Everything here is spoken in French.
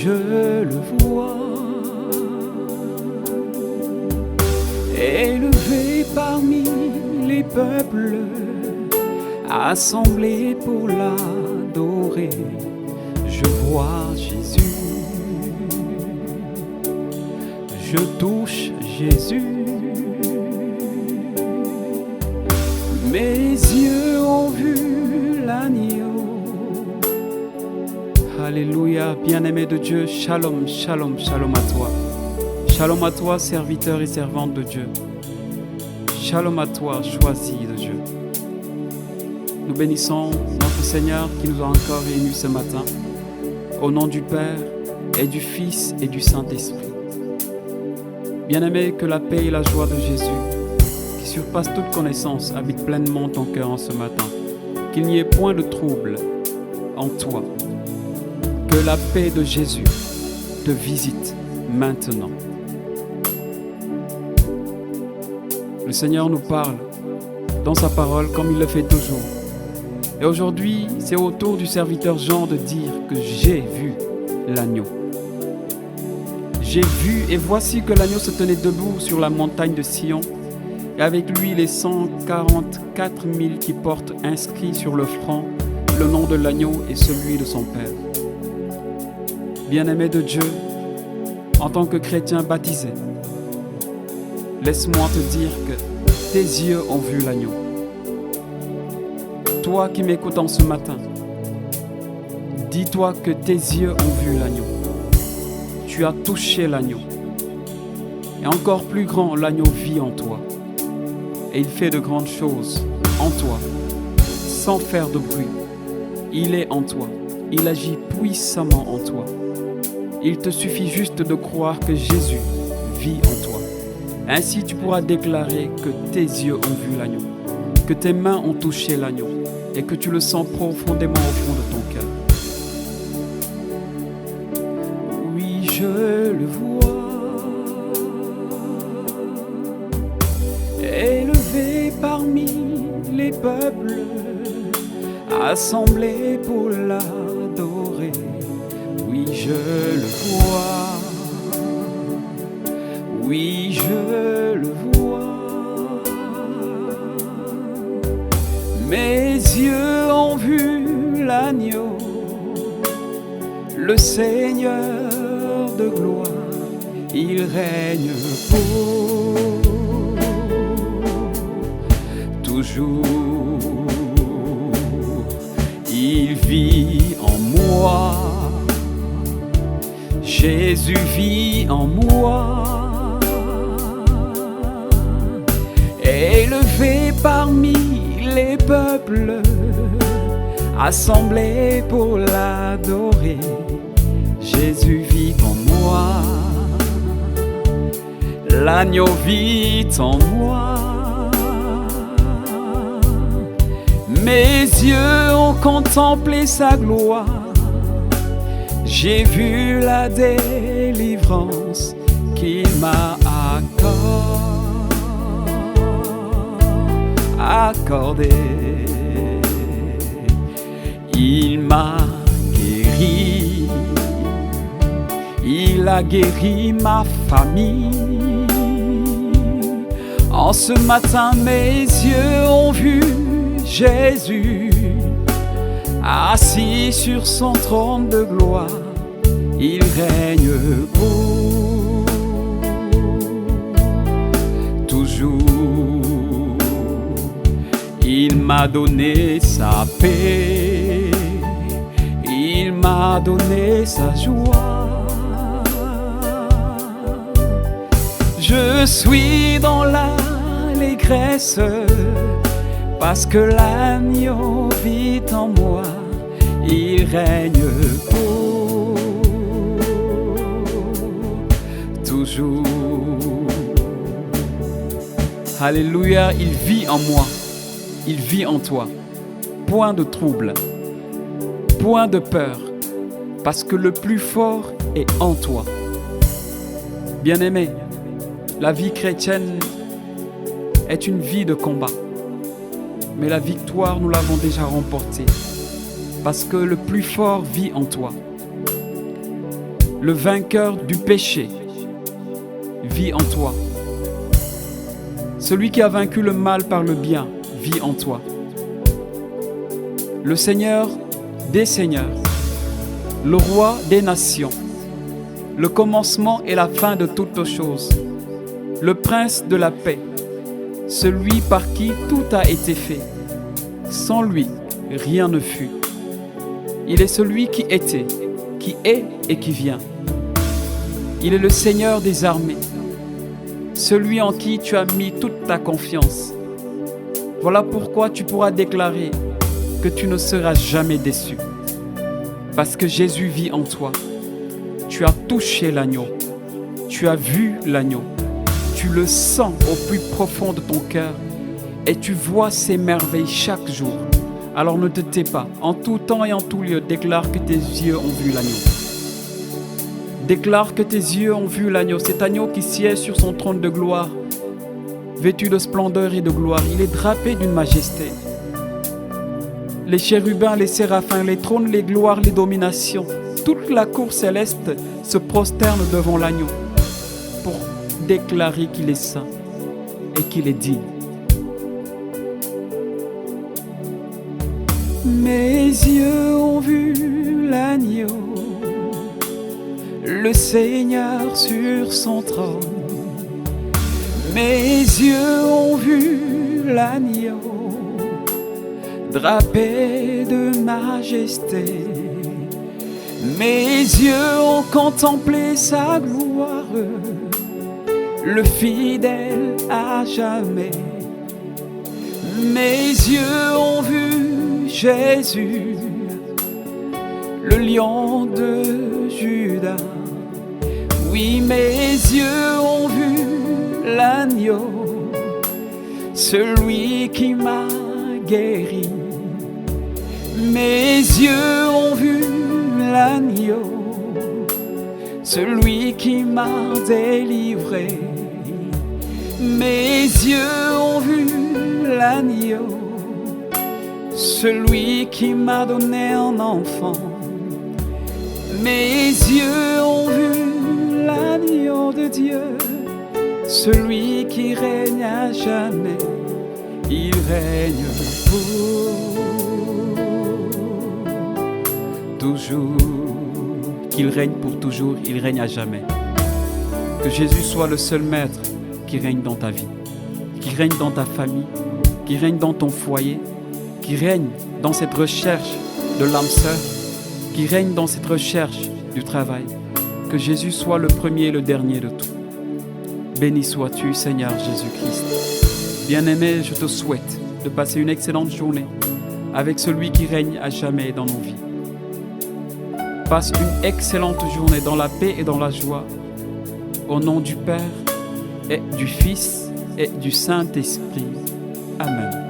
je le vois, élevé parmi les peuples, assemblés pour l'adorer. Je vois Jésus, je touche Jésus. Mes yeux ont vu l'agneau. Alléluia, bien-aimé de Dieu, shalom, shalom, shalom à toi. Shalom à toi, serviteur et servante de Dieu. Shalom à toi, choisi de Dieu. Nous bénissons notre Seigneur qui nous a encore réunis ce matin. Au nom du Père et du Fils et du Saint-Esprit. Bien-aimé, que la paix et la joie de Jésus, qui surpasse toute connaissance, habite pleinement ton cœur en ce matin. Qu'il n'y ait point de trouble en toi. Que la paix de Jésus te visite maintenant. Le Seigneur nous parle dans sa parole comme il le fait toujours. Et aujourd'hui, c'est au tour du serviteur Jean de dire que j'ai vu l'agneau. J'ai vu et voici que l'agneau se tenait debout sur la montagne de Sion et avec lui les 144 000 qui portent inscrit sur le front le nom de l'agneau et celui de son Père. Bien-aimé de Dieu, en tant que chrétien baptisé, laisse-moi te dire que tes yeux ont vu l'agneau. Toi qui m'écoutes en ce matin, dis-toi que tes yeux ont vu l'agneau. Tu as touché l'agneau. Et encore plus grand, l'agneau vit en toi. Et il fait de grandes choses en toi, sans faire de bruit. Il est en toi. Il agit puissamment en toi. Il te suffit juste de croire que Jésus vit en toi. Ainsi, tu pourras déclarer que tes yeux ont vu l'agneau, que tes mains ont touché l'agneau et que tu le sens profondément au fond de ton cœur. Oui, je le vois, élevé parmi les peuples, assemblés pour l'adorer. Oui, je le vois. Oui, je le vois. Mes yeux ont vu l'agneau, le Seigneur de gloire. Il règne pour toujours. Il vit en moi. Jésus vit en moi. Élevé parmi les peuples, assemblés pour l'adorer, Jésus vit en moi, l'agneau vit en moi. Mes yeux ont contemplé sa gloire, j'ai vu la délivrance qu'il m'a accordé. Il m'a guéri, il a guéri ma famille. En ce matin, mes yeux ont vu Jésus, assis sur son trône de gloire. Il règne pour toujours. Il m'a donné sa paix, il m'a donné sa joie. Je suis dans l'allégresse parce que l'agneau vit en moi. Il règne pour toujours. Alléluia, il vit en moi. Il vit en toi. Point de trouble, point de peur, parce que le plus fort est en toi. Bien-aimé, la vie chrétienne est une vie de combat. Mais la victoire, nous l'avons déjà remportée, parce que le plus fort vit en toi. le vainqueur du péché, vit en toi. Celui qui a vaincu le mal par le bien, vit en toi. Le Seigneur des seigneurs, le roi des nations, le commencement et la fin de toutes choses, le prince de la paix, celui par qui tout a été fait. Sans lui, rien ne fut. Il est celui qui était, qui est et qui vient. Il est le Seigneur des armées, celui en qui tu as mis toute ta confiance. Voilà pourquoi tu pourras déclarer que tu ne seras jamais déçu. Parce que Jésus vit en toi. Tu as touché l'agneau, tu as vu l'agneau, tu le sens au plus profond de ton cœur et tu vois ses merveilles chaque jour. Alors ne te tais pas, en tout temps et en tout lieu, déclare que tes yeux ont vu l'agneau. Déclare que tes yeux ont vu l'agneau, cet agneau qui siège sur son trône de gloire, vêtu de splendeur et de gloire. Il est drapé d'une majesté. Les chérubins, les séraphins, les trônes, les gloires, les dominations, toute la cour céleste se prosterne devant l'agneau pour déclarer qu'il est saint et qu'il est digne. Mes yeux ont vu l'agneau, le Seigneur sur son trône. Mes yeux ont vu l'agneau, drapé de majesté. Mes yeux ont contemplé sa gloire, le fidèle à jamais. Mes yeux ont vu Jésus, le lion de Juda. Oui, mes yeux ont vu l'agneau, celui qui m'a guéri. Mes yeux ont vu l'agneau, celui qui m'a délivré. Mes yeux ont vu l'agneau, celui qui m'a donné un enfant. Mes yeux ont vu l'agneau de Dieu, celui qui règne à jamais. Il règne pour toujours. Qu'il règne pour toujours, il règne à jamais. Que Jésus soit le seul maître qui règne dans ta vie, qui règne dans ta famille, qui règne dans ton foyer, qui règne dans cette recherche de l'âme sœur, qui règne dans cette recherche du travail. Que Jésus soit le premier et le dernier de tout. Béni sois-tu, Seigneur Jésus-Christ. Bien-aimé, je te souhaite de passer une excellente journée avec celui qui règne à jamais dans nos vies. Passe une excellente journée dans la paix et dans la joie. Au nom du Père et du Fils et du Saint-Esprit. Amen.